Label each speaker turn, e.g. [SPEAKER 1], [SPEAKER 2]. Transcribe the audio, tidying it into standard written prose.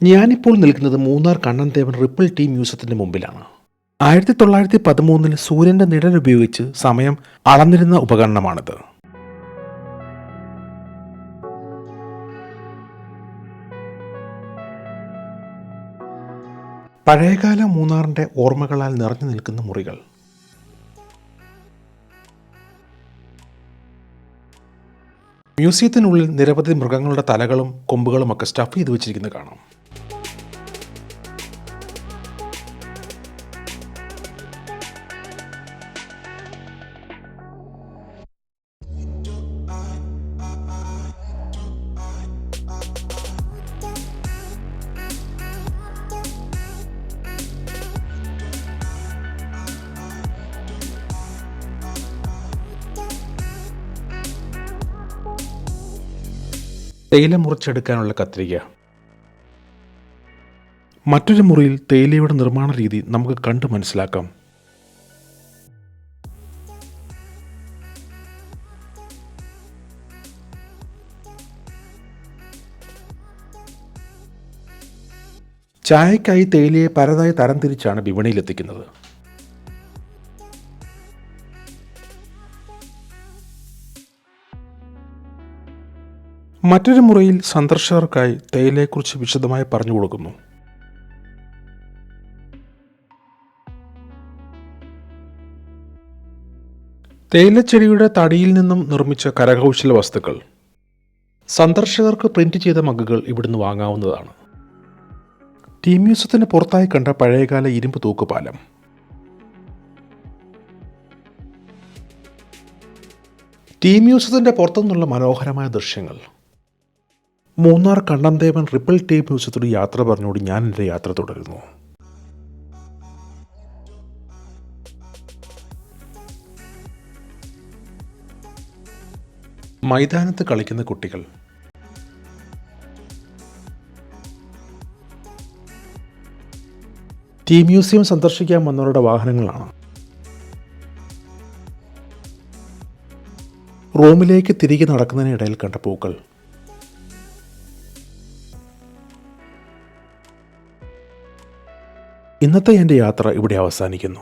[SPEAKER 1] ഞാനിപ്പോൾ നിൽക്കുന്നത് Munnar Kannan Devan ripple T മ്യൂസിയത്തിന്റെ മുമ്പിലാണ്. 1913 സൂര്യന്റെ നിഴൽ ഉപയോഗിച്ച് സമയം അളന്നിരുന്ന ഉപകരണമാണിത്. പഴയകാല മൂന്നാറിന്റെ ഓർമ്മകളാൽ നിറഞ്ഞു നിൽക്കുന്ന മുറികൾ. മ്യൂസിയത്തിനുള്ളിൽ നിരവധി മൃഗങ്ങളുടെ തലകളും കൊമ്പുകളും ഒക്കെ സ്റ്റഫ് ചെയ്ത് വെച്ചിരിക്കുന്നത് കാണാം. തേയില മുറിച്ചെടുക്കാനുള്ള കത്രിക. മറ്റൊരു മുറിയിൽ തേയിലയുടെ നിർമ്മാണ രീതി നമുക്ക് കണ്ടു മനസ്സിലാക്കാം. ചായക്കായി തേയിലയെ പലതായി തരംതിരിച്ചാണ് വിപണിയിലെത്തിക്കുന്നത്. മറ്റൊരു മുറിയിൽ സന്ദർശകർക്കായി തേയിലയെക്കുറിച്ച് വിശദമായി പറഞ്ഞു കൊടുക്കുന്നു. തേയിലച്ചെടിയുടെ തടിയിൽ നിന്നും നിർമ്മിച്ച കരകൗശല വസ്തുക്കൾ. സന്ദർശകർക്ക് പ്രിന്റ് ചെയ്ത മഗ്ഗുകൾ ഇവിടുന്ന് വാങ്ങാവുന്നതാണ്. ടീ മ്യൂസിയത്തിന് പുറത്തായി കണ്ട പഴയകാല ഇരുമ്പ് തൂക്കുപാലം. ടീ മ്യൂസിയത്തിന്റെ പുറത്തുനിന്നുള്ള മനോഹരമായ ദൃശ്യങ്ങൾ. മൂന്നാർ കണ്ണൻ ദേവൻ റിപ്പിൾ ടി മ്യൂസിയത്തോട് യാത്ര പറഞ്ഞോട് ഞാൻ എൻ്റെ യാത്ര തുടരുന്നു. മൈതാനത്ത് കളിക്കുന്ന കുട്ടികൾ. ടീ മ്യൂസിയം സന്ദർശിക്കാൻ വന്നവരുടെ വാഹനങ്ങളാണ്. റോമിലേക്ക് തിരികെ നടക്കുന്നതിനിടയിൽ കണ്ട പൂക്കൾ. ഇന്നത്തെ എൻ്റെ യാത്ര ഇവിടെ അവസാനിക്കുന്നു.